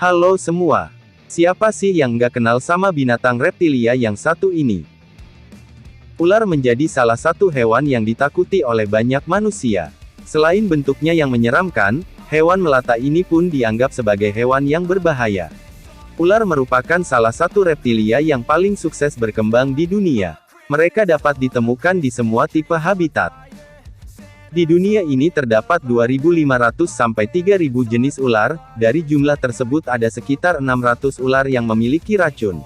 Halo semua. Siapa sih yang nggak kenal sama binatang reptilia yang satu ini? Ular menjadi salah satu hewan yang ditakuti oleh banyak manusia. Selain bentuknya yang menyeramkan, hewan melata ini pun dianggap sebagai hewan yang berbahaya. Ular merupakan salah satu reptilia yang paling sukses berkembang di dunia. Mereka dapat ditemukan di semua tipe habitat. Di dunia ini terdapat 2.500 sampai 3.000 jenis ular, dari jumlah tersebut ada sekitar 600 ular yang memiliki racun.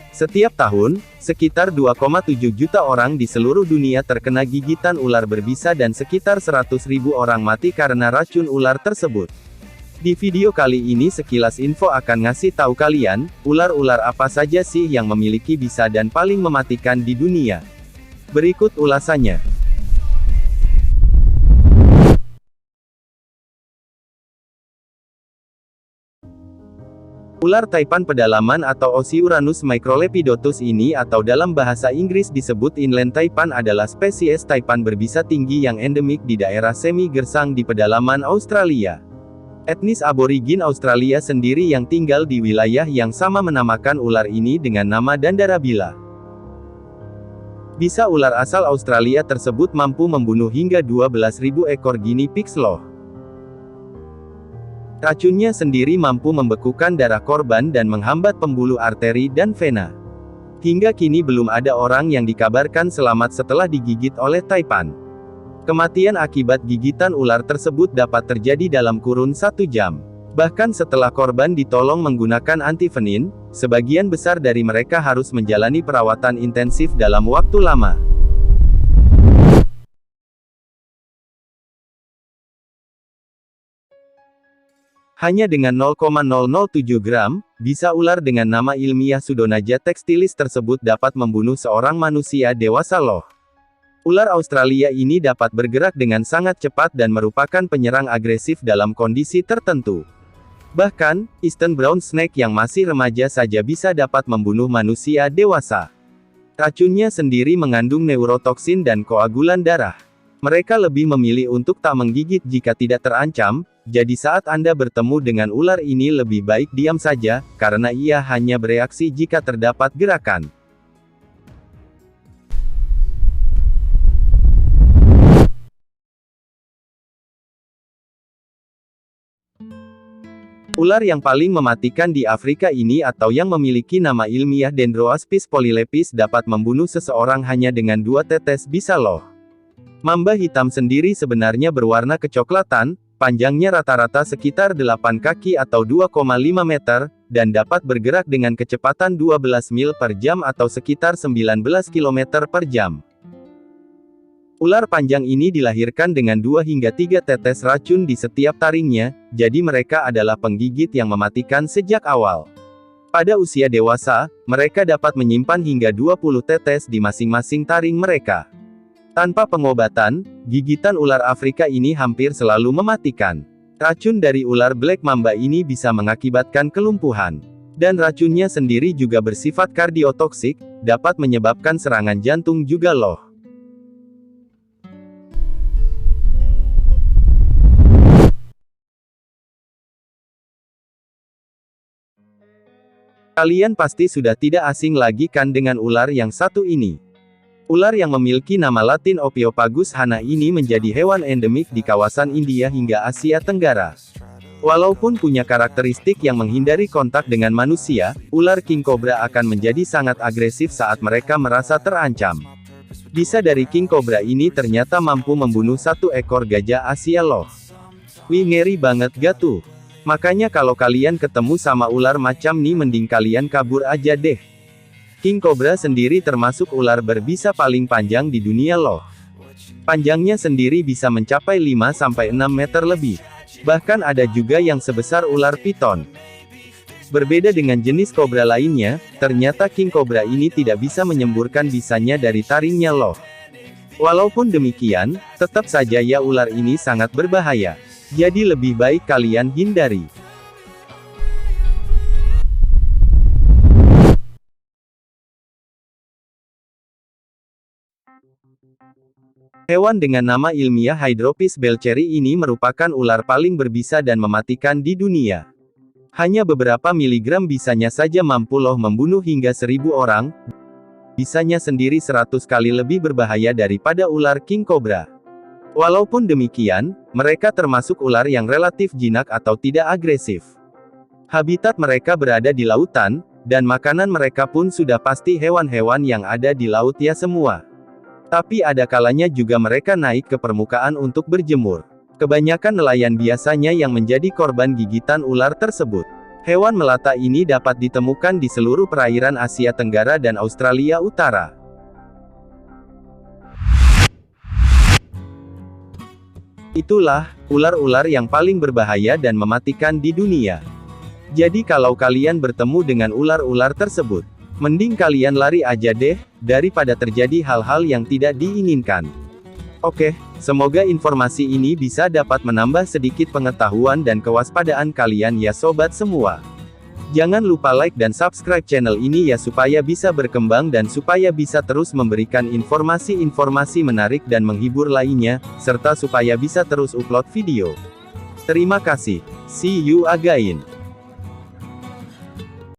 Setiap tahun, sekitar 2,7 juta orang di seluruh dunia terkena gigitan ular berbisa dan sekitar 100.000 orang mati karena racun ular tersebut. Di video kali ini sekilas info akan ngasih tahu kalian, ular-ular apa saja sih yang memiliki bisa dan paling mematikan di dunia. Berikut ulasannya. Ular taipan pedalaman atau Oceurunus microlepidotus ini atau dalam bahasa Inggris disebut inland taipan adalah spesies taipan berbisa tinggi yang endemik di daerah semi-gersang di pedalaman Australia. Etnis aborigin Australia sendiri yang tinggal di wilayah yang sama menamakan ular ini dengan nama Dandarabila. Bisa ular asal Australia tersebut mampu membunuh hingga 12.000 ekor guinea pigs loh. Racunnya sendiri mampu membekukan darah korban dan menghambat pembuluh arteri dan vena. Hingga kini belum ada orang yang dikabarkan selamat setelah digigit oleh taipan. Kematian akibat gigitan ular tersebut dapat terjadi dalam kurun 1 jam. Bahkan setelah korban ditolong menggunakan antivenin, sebagian besar dari mereka harus menjalani perawatan intensif dalam waktu lama. Hanya dengan 0,007 gram, bisa ular dengan nama ilmiah Pseudonaja textilis tersebut dapat membunuh seorang manusia dewasa loh. Ular Australia ini dapat bergerak dengan sangat cepat dan merupakan penyerang agresif dalam kondisi tertentu. Bahkan, Eastern Brown Snake yang masih remaja saja bisa dapat membunuh manusia dewasa. Racunnya sendiri mengandung neurotoksin dan koagulan darah. Mereka lebih memilih untuk tak menggigit jika tidak terancam, jadi saat Anda bertemu dengan ular ini lebih baik diam saja, karena ia hanya bereaksi jika terdapat gerakan. Ular yang paling mematikan di Afrika ini atau yang memiliki nama ilmiah Dendroaspis polylepis dapat membunuh seseorang hanya dengan 2 tetes bisa loh. Mamba hitam sendiri sebenarnya berwarna kecoklatan, panjangnya rata-rata sekitar 8 kaki atau 2,5 meter, dan dapat bergerak dengan kecepatan 12 mil per jam atau sekitar 19 km per jam. Ular panjang ini dilahirkan dengan 2 hingga 3 tetes racun di setiap taringnya, jadi mereka adalah penggigit yang mematikan sejak awal. Pada usia dewasa, mereka dapat menyimpan hingga 20 tetes di masing-masing taring mereka. Tanpa pengobatan, gigitan ular Afrika ini hampir selalu mematikan. Racun dari ular black mamba ini bisa mengakibatkan kelumpuhan. Dan racunnya sendiri juga bersifat kardiotoksik, dapat menyebabkan serangan jantung juga loh. Kalian pasti sudah tidak asing lagi kan dengan ular yang satu ini. Ular yang memiliki nama latin Ophiopagus hana ini menjadi hewan endemik di kawasan India hingga Asia Tenggara. Walaupun punya karakteristik yang menghindari kontak dengan manusia, ular king cobra akan menjadi sangat agresif saat mereka merasa terancam. Bisa dari king cobra ini ternyata mampu membunuh 1 ekor gajah Asia loh. Wih, ngeri banget gak tuh? Makanya kalau kalian ketemu sama ular macam nih mending kalian kabur aja deh. King cobra sendiri termasuk ular berbisa paling panjang di dunia loh. Panjangnya sendiri bisa mencapai 5-6 meter lebih. Bahkan ada juga yang sebesar ular piton. Berbeda dengan jenis kobra lainnya, ternyata king cobra ini tidak bisa menyemburkan bisanya dari taringnya loh. Walaupun demikian, tetap saja ya ular ini sangat berbahaya. Jadi lebih baik kalian hindari. Hewan dengan nama ilmiah Hydropis belcheri ini merupakan ular paling berbisa dan mematikan di dunia. Hanya beberapa miligram bisanya saja mampu loh membunuh hingga 1000 orang. Bisanya sendiri 100 kali lebih berbahaya daripada ular king cobra. Walaupun demikian, mereka termasuk ular yang relatif jinak atau tidak agresif. Habitat mereka berada di lautan, dan makanan mereka pun sudah pasti hewan-hewan yang ada di laut ya semua. Tapi ada kalanya juga mereka naik ke permukaan untuk berjemur. Kebanyakan nelayan biasanya yang menjadi korban gigitan ular tersebut. Hewan melata ini dapat ditemukan di seluruh perairan Asia Tenggara dan Australia Utara. Itulah, ular-ular yang paling berbahaya dan mematikan di dunia. Jadi kalau kalian bertemu dengan ular-ular tersebut, mending kalian lari aja deh, daripada terjadi hal-hal yang tidak diinginkan. Oke, semoga informasi ini bisa dapat menambah sedikit pengetahuan dan kewaspadaan kalian ya sobat semua. Jangan lupa like dan subscribe channel ini ya supaya bisa berkembang dan supaya bisa terus memberikan informasi-informasi menarik dan menghibur lainnya, serta supaya bisa terus upload video. Terima kasih. See you again.